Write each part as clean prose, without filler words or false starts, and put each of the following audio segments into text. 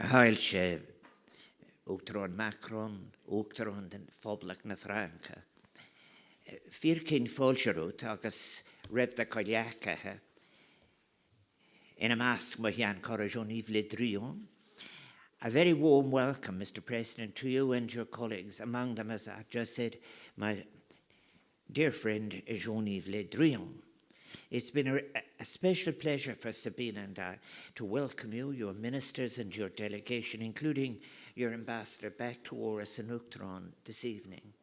Hailse Uachtaráin Macron, Uachtaráin den Phoblach na Franca. Fíorcinn fáilsearút agus raibh coileachcathe in a mask Mahian Corrigion le Drion. A very warm welcome, Mr. President, to you and your colleagues, among them, as I've just said, my dear friend Jean-Yves Le Drian. It's been a special pleasure for Sabina and I to welcome you, your ministers and your delegation, including your ambassador, back to Oras and Uachtaráin this evening.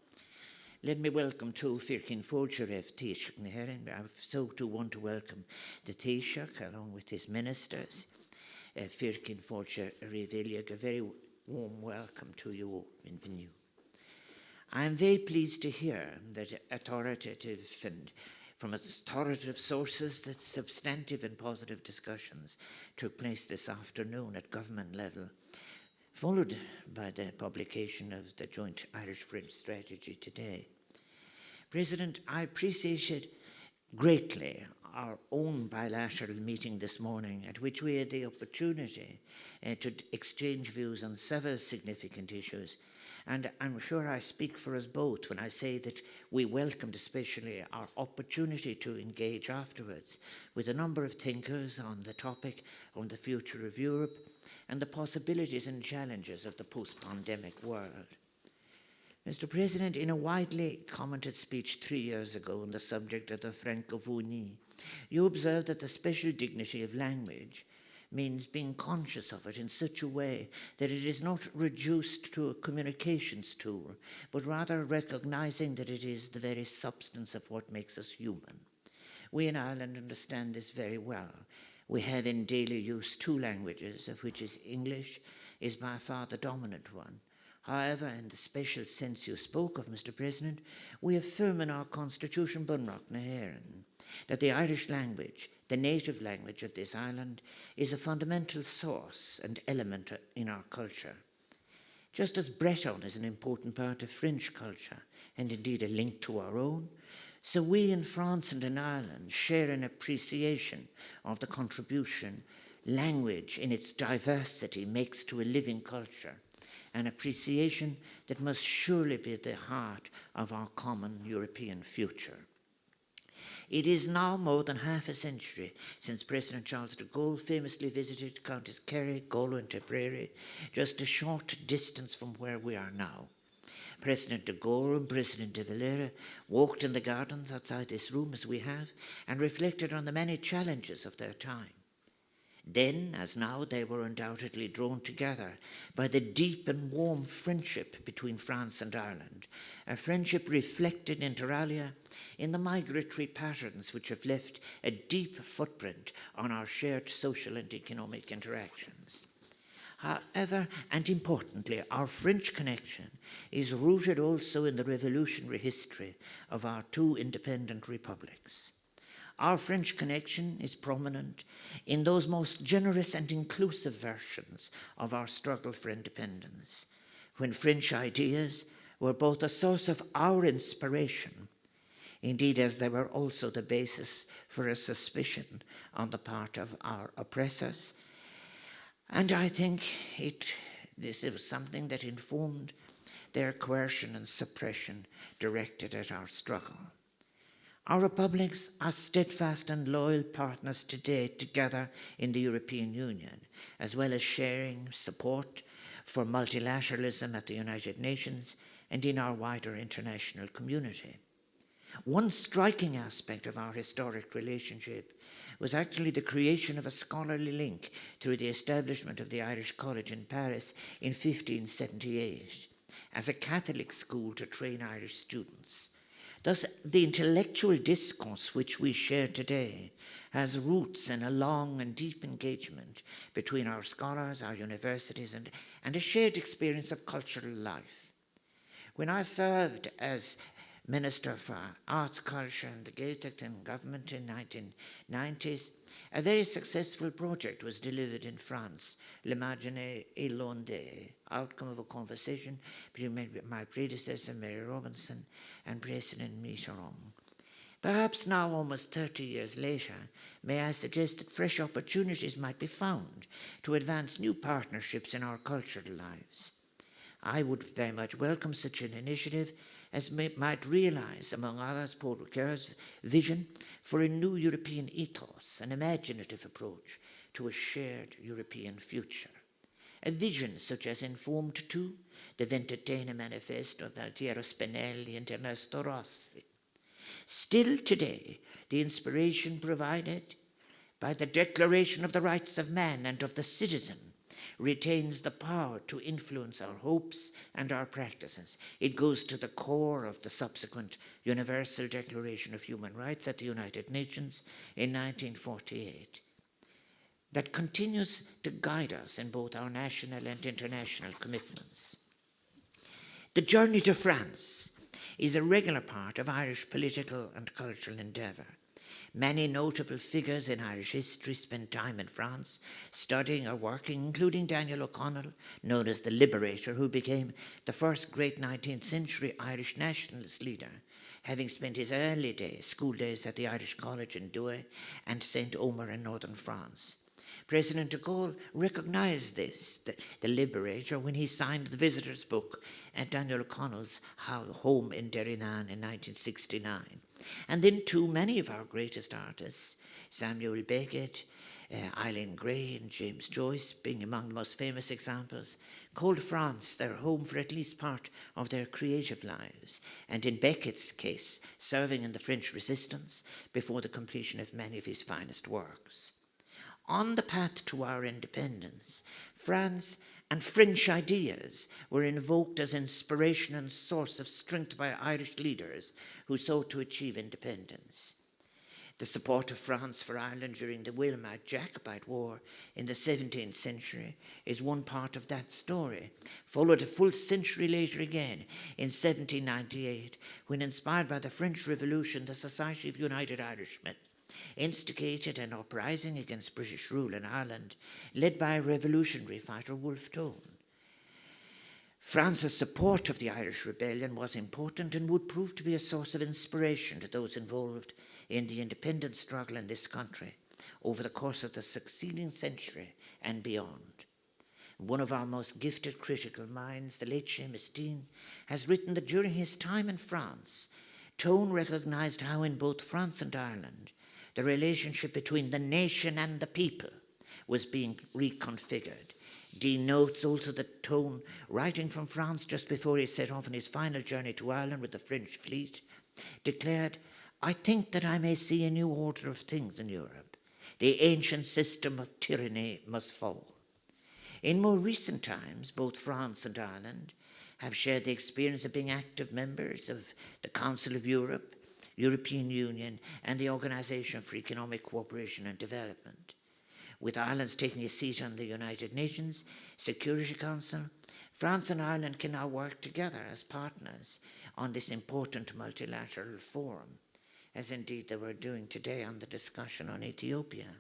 Let me welcome too Fíorcinn Fáilsearibh Taoiseach na Héireann. I so too want to welcome the Taoiseach along with his ministers. Fíorcinn Fáilsearibh Illiag, a very warm welcome to you in venue. I am very pleased to hear that from authoritative sources that substantive and positive discussions took place this afternoon at government level, followed by the publication of the joint Irish-French strategy today. President, I appreciated greatly our own bilateral meeting this morning, at which we had the opportunity to exchange views on several significant issues. And I'm sure I speak for us both when I say that we welcomed especially our opportunity to engage afterwards with a number of thinkers on the topic on the future of Europe and the possibilities and challenges of the post-pandemic world. Mr. President, in a widely commented speech 3 years ago on the subject of the Francophonie, you observed that the special dignity of language means being conscious of it in such a way that it is not reduced to a communications tool, but rather recognizing that it is the very substance of what makes us human. We in Ireland understand this very well. We have in daily use two languages, of which English is by far the dominant one. However, in the special sense you spoke of, Mr. President, we affirm in our constitution, Bunreacht na Héireann, that the Irish language, the native language of this island, is a fundamental source and element in our culture. Just as Breton is an important part of French culture, and indeed a link to our own, so we in France and in Ireland share an appreciation of the contribution language in its diversity makes to a living culture, an appreciation that must surely be at the heart of our common European future. It is now more than half a century since President Charles de Gaulle famously visited Counties Kerry, Galway and Tipperary, just a short distance from where we are now. President de Gaulle and President de Valera walked in the gardens outside this room as we have and reflected on the many challenges of their time. Then, as now, they were undoubtedly drawn together by the deep and warm friendship between France and Ireland, a friendship reflected inter alia in the migratory patterns which have left a deep footprint on our shared social and economic interactions. However, and importantly, our French connection is rooted also in the revolutionary history of our two independent republics. Our French connection is prominent in those most generous and inclusive versions of our struggle for independence, when French ideas were both a source of our inspiration, indeed as they were also the basis for a suspicion on the part of our oppressors. And I think this was something that informed their coercion and suppression directed at our struggle. Our republics are steadfast and loyal partners today together in the European Union, as well as sharing support for multilateralism at the United Nations and in our wider international community. One striking aspect of our historic relationship was actually the creation of a scholarly link through the establishment of the Irish College in Paris in 1578 as a Catholic school to train Irish students. Thus, the intellectual discourse which we share today has roots in a long and deep engagement between our scholars, our universities, and a shared experience of cultural life. When I served as Minister for Arts, Culture and the Gaeltacht in government in 1990s, a very successful project was delivered in France, L'Imagine et l'Onde, outcome of a conversation between my predecessor, Mary Robinson, and President Mitterrand. Perhaps now, almost 30 years later, may I suggest that fresh opportunities might be found to advance new partnerships in our cultural lives. I would very much welcome such an initiative as might realise, among others, Paul Ricoeur's vision for a new European ethos, an imaginative approach to a shared European future. A vision such as informed too the Ventotene Manifesto of Altiero Spinelli and Ernesto Rossi. Still today, the inspiration provided by the Declaration of the Rights of Man and of the Citizen retains the power to influence our hopes and our practices. It goes to the core of the subsequent Universal Declaration of Human Rights at the United Nations in 1948, that continues to guide us in both our national and international commitments. The journey to France is a regular part of Irish political and cultural endeavour. Many notable figures in Irish history spent time in France, studying or working, including Daniel O'Connell, known as the Liberator, who became the first great 19th century Irish nationalist leader, having spent his early days, school days at the Irish College in Douai and St. Omer in northern France. President de Gaulle recognized this, the Liberator, when he signed the Visitor's Book at Daniel O'Connell's home in Derrynane in 1969. And then too many of our greatest artists, Samuel Beckett, Eileen Gray and James Joyce being among the most famous examples, called France their home for at least part of their creative lives, and in Beckett's case, serving in the French Resistance before the completion of many of his finest works. On the path to our independence, France and French ideas were invoked as inspiration and source of strength by Irish leaders who sought to achieve independence. The support of France for Ireland during the Wilmot Jacobite War in the 17th century is one part of that story, followed a full century later again in 1798, when, inspired by the French Revolution, the Society of United Irishmen instigated an uprising against British rule in Ireland, led by revolutionary fighter Wolfe Tone. France's support of the Irish rebellion was important and would prove to be a source of inspiration to those involved in the independence struggle in this country over the course of the succeeding century and beyond. One of our most gifted critical minds, the late Seamus Dean, has written that during his time in France, Tone recognized how in both France and Ireland, the relationship between the nation and the people was being reconfigured. Dean notes also that Tone, writing from France just before he set off on his final journey to Ireland with the French fleet, declared, "I think that I may see a new order of things in Europe. The ancient system of tyranny must fall." In more recent times, both France and Ireland have shared the experience of being active members of the Council of Europe, European Union, and the Organisation for Economic Cooperation and Development. With Ireland's taking a seat on the United Nations Security Council, France and Ireland can now work together as partners on this important multilateral forum, as indeed they were doing today on the discussion on Ethiopia.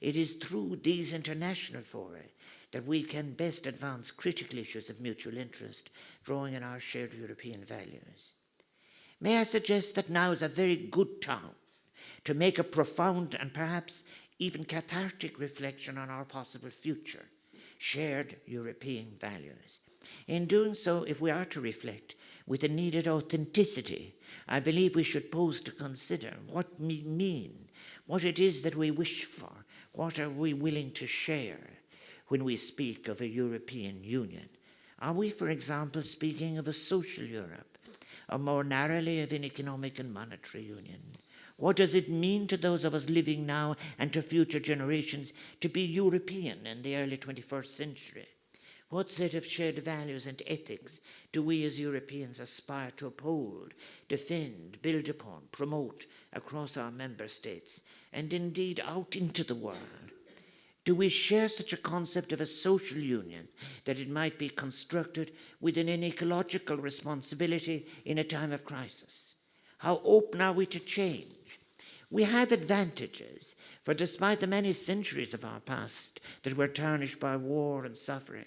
It is through these international fora that we can best advance critical issues of mutual interest, drawing on our shared European values. May I suggest that now is a very good time to make a profound and perhaps even cathartic reflection on our possible future, shared European values. In doing so, if we are to reflect with the needed authenticity, I believe we should pause to consider what we mean, what it is that we wish for, what are we willing to share when we speak of a European Union. Are we, for example, speaking of a social Europe, or more narrowly of an economic and monetary union? What does it mean to those of us living now and to future generations to be European in the early 21st century? What set of shared values and ethics do we as Europeans aspire to uphold, defend, build upon, promote across our member states, and indeed out into the world? Do we share such a concept of a social union that it might be constructed within an ecological responsibility in a time of crisis? How open are we to change? We have advantages, for despite the many centuries of our past that were tarnished by war and suffering,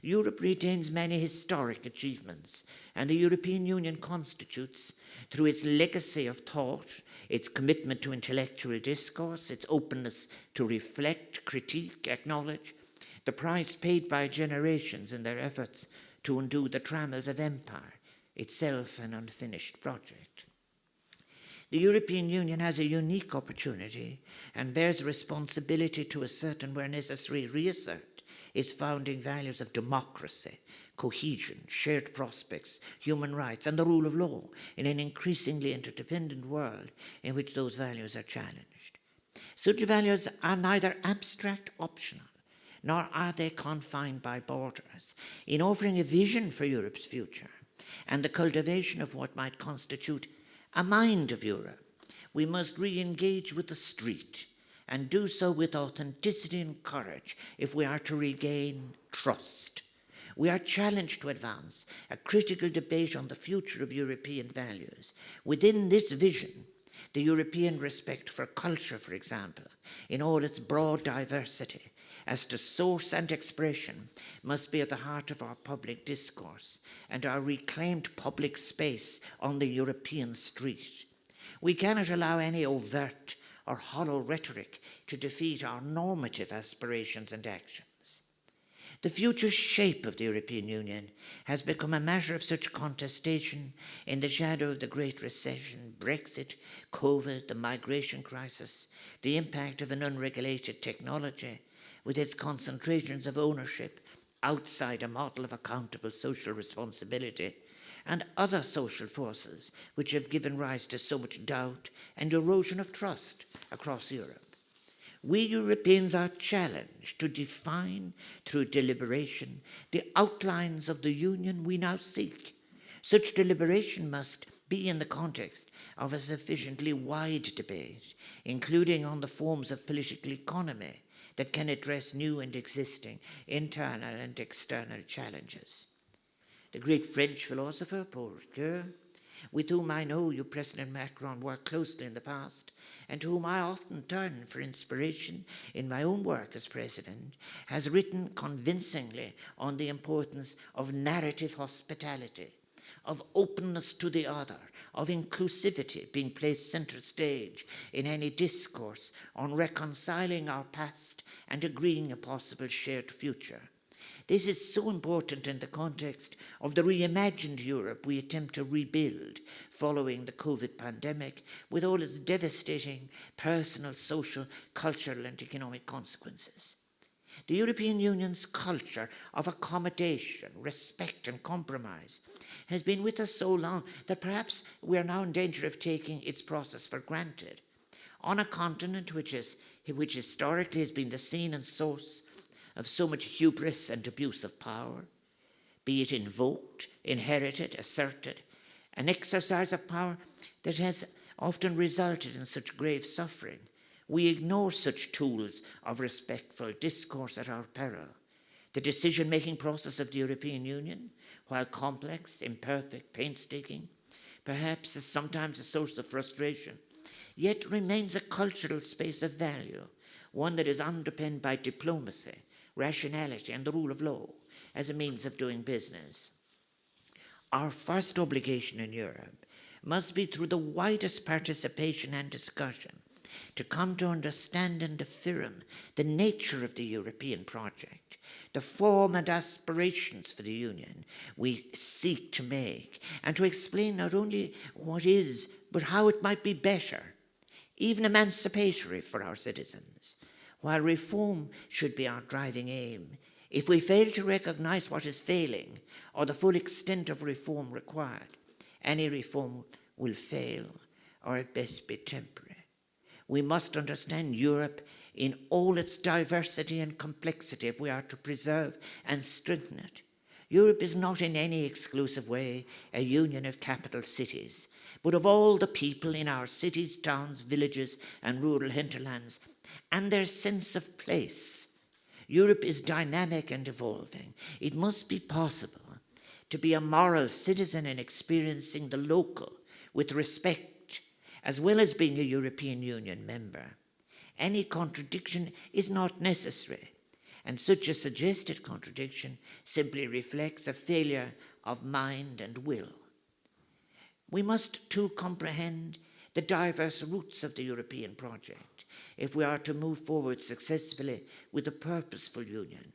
Europe retains many historic achievements, and the European Union constitutes, through its legacy of thought, its commitment to intellectual discourse, its openness to reflect, critique, acknowledge, the price paid by generations in their efforts to undo the trammels of empire, itself an unfinished project. The European Union has a unique opportunity and bears responsibility to assert and, where necessary, reassert its founding values of democracy, cohesion, shared prospects, human rights, and the rule of law in an increasingly interdependent world in which those values are challenged. Such values are neither abstract, optional, nor are they confined by borders. In offering a vision for Europe's future and the cultivation of what might constitute a mind of Europe, we must re-engage with the street and do so with authenticity and courage if we are to regain trust. We are challenged to advance a critical debate on the future of European values. Within this vision, the European respect for culture, for example, in all its broad diversity, as to source and expression, must be at the heart of our public discourse and our reclaimed public space on the European street. We cannot allow any overt or hollow rhetoric to defeat our normative aspirations and actions. The future shape of the European Union has become a matter of such contestation in the shadow of the Great Recession, Brexit, COVID, the migration crisis, the impact of an unregulated technology, with its concentrations of ownership outside a model of accountable social responsibility, and other social forces which have given rise to so much doubt and erosion of trust across Europe. We Europeans are challenged to define, through deliberation, the outlines of the union we now seek. Such deliberation must be in the context of a sufficiently wide debate, including on the forms of political economy that can address new and existing internal and external challenges. The great French philosopher, Paul Ricoeur, with whom I know you, President Macron, worked closely in the past, and to whom I often turn for inspiration in my own work as president, has written convincingly on the importance of narrative hospitality, of openness to the other, of inclusivity being placed center stage in any discourse on reconciling our past and agreeing a possible shared future. This is so important in the context of the reimagined Europe we attempt to rebuild following the COVID pandemic, with all its devastating personal, social, cultural, and economic consequences. The European Union's culture of accommodation, respect, and compromise has been with us so long that perhaps we are now in danger of taking its process for granted. On a continent which historically has been the scene and source of so much hubris and abuse of power, be it invoked, inherited, asserted, an exercise of power that has often resulted in such grave suffering, we ignore such tools of respectful discourse at our peril. The decision-making process of the European Union, while complex, imperfect, painstaking, perhaps is sometimes a source of frustration, yet remains a cultural space of value, one that is underpinned by diplomacy, rationality, and the rule of law as a means of doing business. Our first obligation in Europe must be, through the widest participation and discussion, to come to understand and affirm the nature of the European project, the form and aspirations for the Union we seek to make, and to explain not only what is, but how it might be better, even emancipatory for our citizens. While reform should be our driving aim, if we fail to recognize what is failing or the full extent of reform required, any reform will fail or at best be temporary. We must understand Europe in all its diversity and complexity if we are to preserve and strengthen it. Europe is not in any exclusive way a union of capital cities, but of all the people in our cities, towns, villages, and rural hinterlands, and their sense of place. Europe is dynamic and evolving. It must be possible to be a moral citizen in experiencing the local with respect, as well as being a European Union member. Any contradiction is not necessary, and such a suggested contradiction simply reflects a failure of mind and will. We must too comprehend the diverse roots of the European project if we are to move forward successfully with a purposeful union.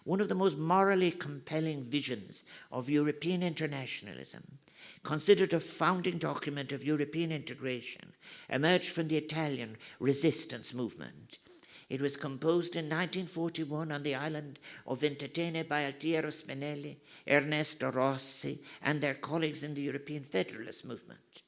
One of the most morally compelling visions of European internationalism, considered a founding document of European integration, emerged from the Italian resistance movement. It was composed in 1941 on the island of Ventotene by Altiero Spinelli, Ernesto Rossi, and their colleagues in the European Federalist movement.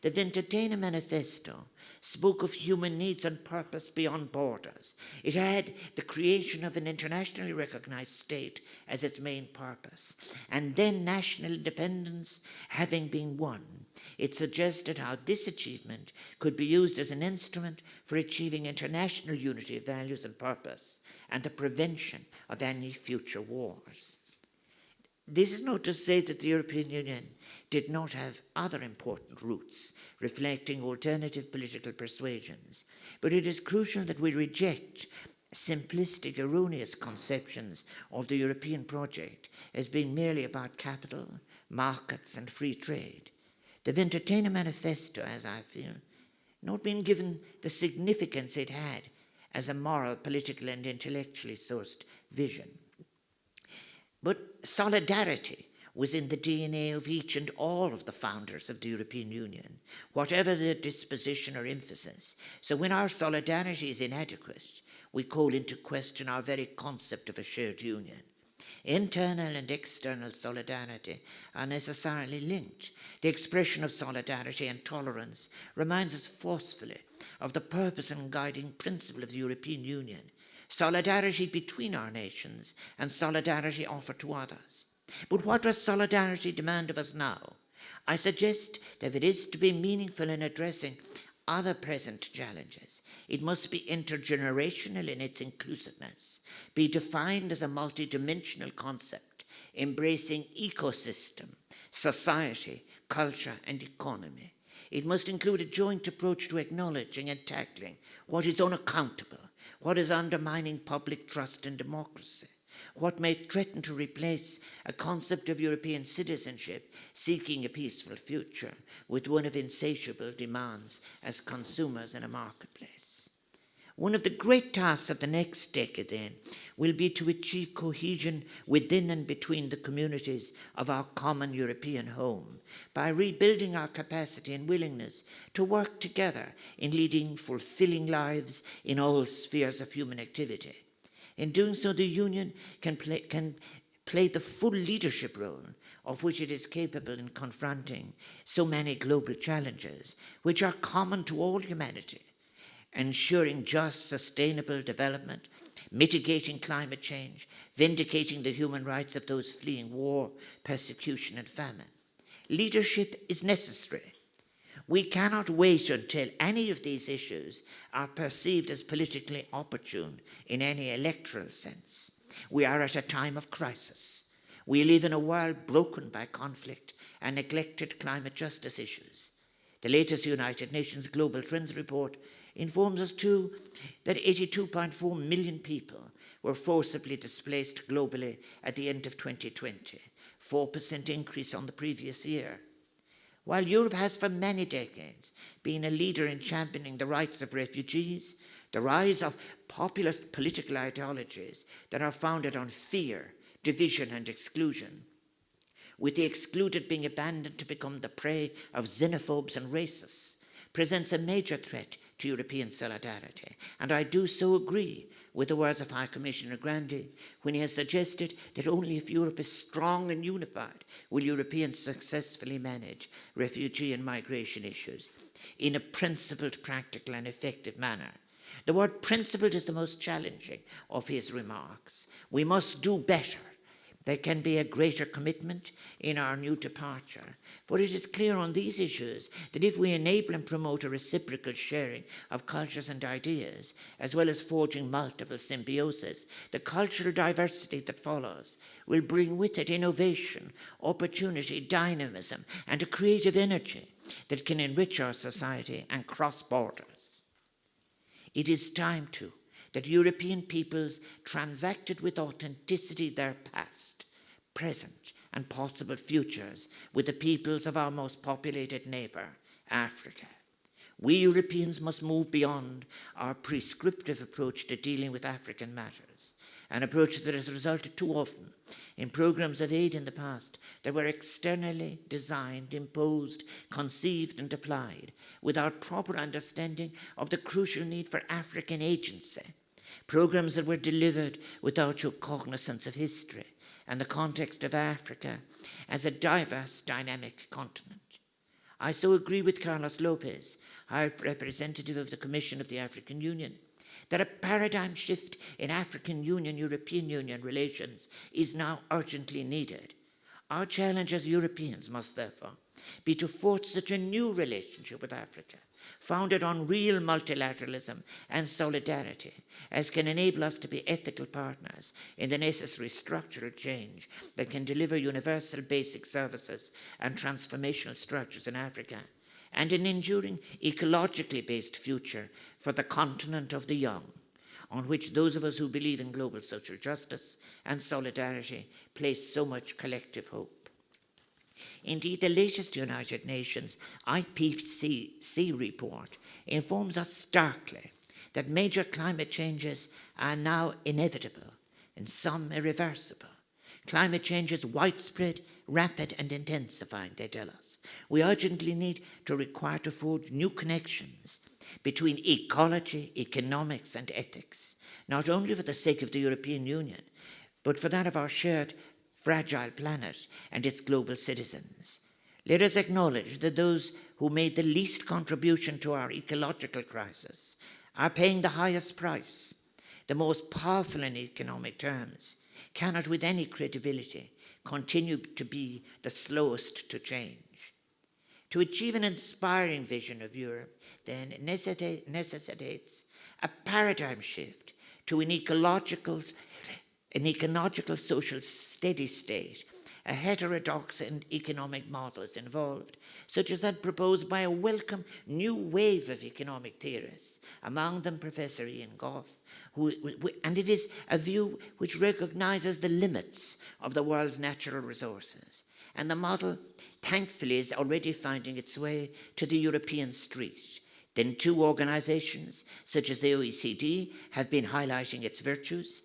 The Ventotene Manifesto spoke of human needs and purpose beyond borders. It had the creation of an internationally recognized state as its main purpose. And then national independence having been won, it suggested how this achievement could be used as an instrument for achieving international unity of values and purpose and the prevention of any future wars. This is not to say that the European Union did not have other important roots reflecting alternative political persuasions, but it is crucial that we reject simplistic, erroneous conceptions of the European project as being merely about capital, markets, and free trade. The Ventotene Manifesto, as I feel, not been given the significance it had as a moral, political, and intellectually sourced vision. But solidarity was in the DNA of each and all of the founders of the European Union, whatever their disposition or emphasis. So when our solidarity is inadequate, we call into question our very concept of a shared union. Internal and external solidarity are necessarily linked. The expression of solidarity and tolerance reminds us forcefully of the purpose and guiding principle of the European Union: solidarity between our nations and solidarity offered to others. But what does solidarity demand of us now? I suggest that if it is to be meaningful in addressing other present challenges, it must be intergenerational in its inclusiveness, be defined as a multidimensional concept, embracing ecosystem, society, culture, and economy. It must include a joint approach to acknowledging and tackling what is unaccountable, what is undermining public trust in democracy, what may threaten to replace a concept of European citizenship seeking a peaceful future with one of insatiable demands as consumers in a marketplace. One of the great tasks of the next decade, then, will be to achieve cohesion within and between the communities of our common European home by rebuilding our capacity and willingness to work together in leading fulfilling lives in all spheres of human activity. In doing so, the Union can play the full leadership role of which it is capable in confronting so many global challenges which are common to all humanity, ensuring just, sustainable development, mitigating climate change, vindicating the human rights of those fleeing war, persecution, and famine. Leadership is necessary. We cannot wait until any of these issues are perceived as politically opportune in any electoral sense. We are at a time of crisis. We live in a world broken by conflict and neglected climate justice issues. The latest United Nations Global Trends report informs us too that 82.4 million people were forcibly displaced globally at the end of 2020, 4% increase on the previous year. While Europe has for many decades been a leader in championing the rights of refugees, the rise of populist political ideologies that are founded on fear, division, and exclusion, with the excluded being abandoned to become the prey of xenophobes and racists, presents a major threat to European solidarity. And I do so agree with the words of High Commissioner Grandi when he has suggested that only if Europe is strong and unified will Europeans successfully manage refugee and migration issues in a principled, practical, and effective manner. The word principled is the most challenging of his remarks. We must do better. There can be a greater commitment in our new departure. For it is clear on these issues that if we enable and promote a reciprocal sharing of cultures and ideas, as well as forging multiple symbioses, the cultural diversity that follows will bring with it innovation, opportunity, dynamism, and a creative energy that can enrich our society and cross borders. It is time to that European peoples transacted with authenticity their past, present, and possible futures with the peoples of our most populated neighbour, Africa. We Europeans must move beyond our prescriptive approach to dealing with African matters, an approach that has resulted too often in programs of aid in the past that were externally designed, imposed, conceived, and applied without proper understanding of the crucial need for African agency, programs that were delivered without your cognizance of history and the context of Africa as a diverse, dynamic continent. I so agree with Carlos Lopez, High Representative of the Commission of the African Union, that a paradigm shift in African Union-European Union relations is now urgently needed. Our challenge as Europeans must therefore be to forge such a new relationship with Africa, founded on real multilateralism and solidarity, as can enable us to be ethical partners in the necessary structural change that can deliver universal basic services and transformational structures in Africa, and an enduring ecologically based future for the continent of the young, on which those of us who believe in global social justice and solidarity place so much collective hope. Indeed, the latest United Nations IPCC report informs us starkly that major climate changes are now inevitable and some irreversible. Climate change is widespread, rapid, and intensifying, they tell us. We urgently need to forge new connections between ecology, economics, and ethics, not only for the sake of the European Union, but for that of our shared fragile planet and its global citizens. Let us acknowledge that those who made the least contribution to our ecological crisis are paying the highest price. The most powerful in economic terms cannot with any credibility continue to be the slowest to change. To achieve an inspiring vision of Europe then necessitates a paradigm shift to an ecological social steady state. A heterodox and economic model is involved, such as that proposed by a welcome new wave of economic theorists, among them Professor Ian Goff, and it is a view which recognizes the limits of the world's natural resources. And the model, thankfully, is already finding its way to the European street. Then two organizations, such as the OECD, have been highlighting its virtues.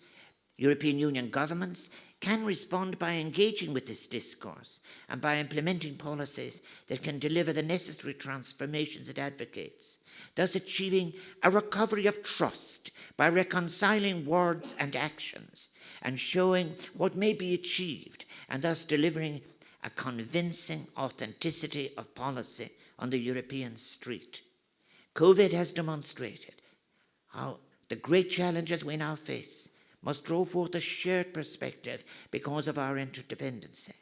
European Union governments can respond by engaging with this discourse and by implementing policies that can deliver the necessary transformations it advocates, thus achieving a recovery of trust by reconciling words and actions and showing what may be achieved, and thus delivering a convincing authenticity of policy on the European street. COVID has demonstrated how the great challenges we now face must draw forth a shared perspective because of our interdependency.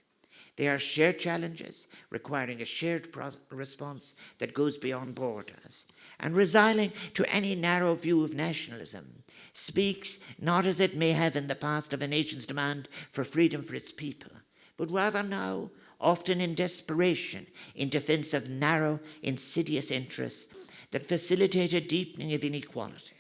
They are shared challenges requiring a shared response that goes beyond borders. And resigning to any narrow view of nationalism speaks not as it may have in the past of a nation's demand for freedom for its people, but rather now, often in desperation, in defense of narrow, insidious interests that facilitate a deepening of inequality.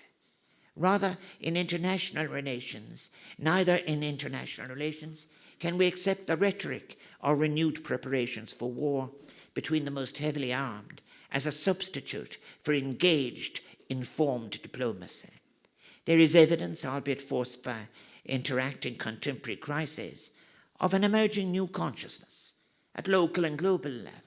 Rather, in international relations, neither in international relations can we accept the rhetoric or renewed preparations for war between the most heavily armed as a substitute for engaged, informed diplomacy. There is evidence, albeit forced by interacting contemporary crises, of an emerging new consciousness at local and global level.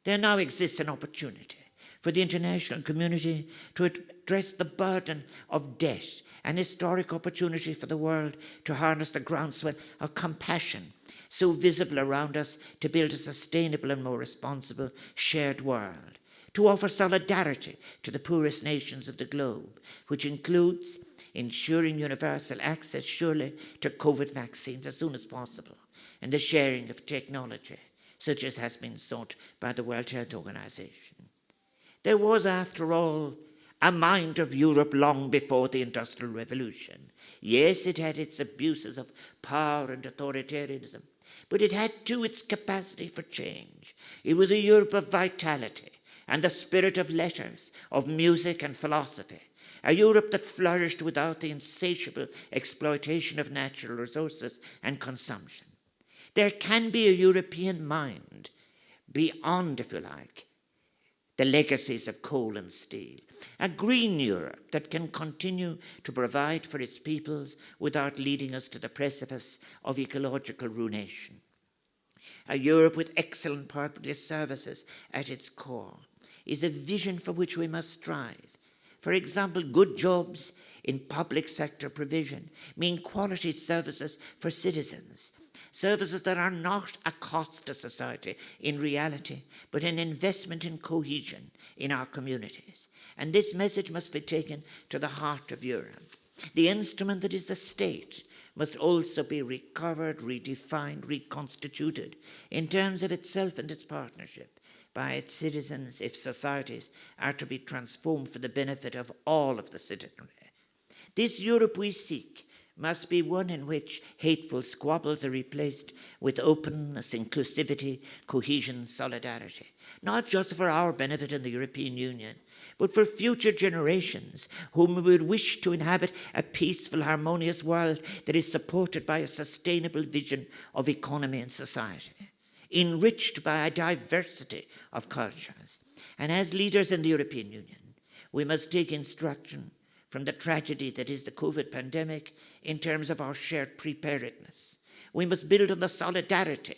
There now exists an opportunity for the international community to address the burden of debt, an historic opportunity for the world to harness the groundswell of compassion so visible around us to build a sustainable and more responsible shared world, to offer solidarity to the poorest nations of the globe, which includes ensuring universal access, surely, to COVID vaccines as soon as possible, and the sharing of technology, such as has been sought by the World Health Organization. There was, after all, a mind of Europe long before the Industrial Revolution. Yes, it had its abuses of power and authoritarianism, but it had too its capacity for change. It was a Europe of vitality and the spirit of letters, of music and philosophy, a Europe that flourished without the insatiable exploitation of natural resources and consumption. There can be a European mind beyond, if you like, the legacies of coal and steel. A green Europe that can continue to provide for its peoples without leading us to the precipice of ecological ruination. A Europe with excellent public services at its core is a vision for which we must strive. For example, good jobs in public sector provision mean quality services for citizens, services that are not a cost to society in reality, but an investment in cohesion in our communities. And this message must be taken to the heart of Europe. The instrument that is the state must also be recovered, redefined, reconstituted in terms of itself and its partnership by its citizens if societies are to be transformed for the benefit of all of the citizenry. This Europe we seek must be one in which hateful squabbles are replaced with openness, inclusivity, cohesion, solidarity, not just for our benefit in the European Union, but for future generations whom we would wish to inhabit a peaceful, harmonious world that is supported by a sustainable vision of economy and society, enriched by a diversity of cultures. And as leaders in the European Union, we must take instruction from the tragedy that is the COVID pandemic in terms of our shared preparedness. We must build on the solidarity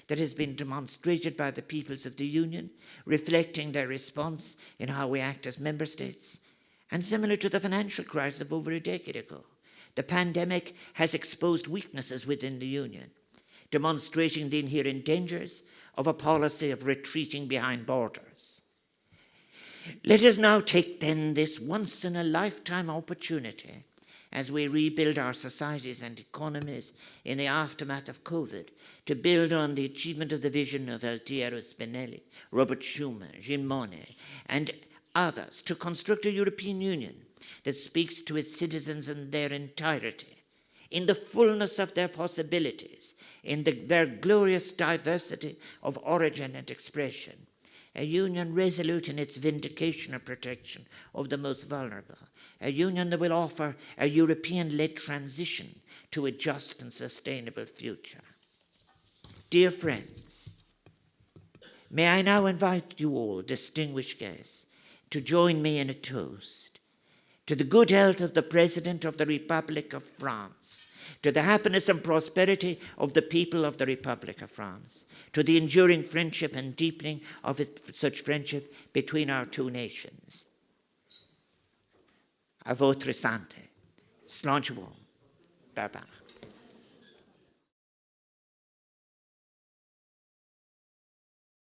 that has been demonstrated by the peoples of the Union, reflecting their response in how we act as member states. And similar to the financial crisis of over a decade ago, the pandemic has exposed weaknesses within the Union, demonstrating the inherent dangers of a policy of retreating behind borders. Let us now take then this once-in-a-lifetime opportunity as we rebuild our societies and economies in the aftermath of COVID to build on the achievement of the vision of Altiero Spinelli, Robert Schuman, Jean Monnet, and others to construct a European Union that speaks to its citizens in their entirety, in the fullness of their possibilities, in their glorious diversity of origin and expression, a union resolute in its vindication and protection of the most vulnerable, a union that will offer a European-led transition to a just and sustainable future. Dear friends, may I now invite you all, distinguished guests, to join me in a toast to the good health of the President of the Republic of France, to the happiness and prosperity of the people of the Republic of France, to the enduring friendship and deepening of such friendship between our two nations. A votre santé. Slàinte bhfuil. Bye-bye.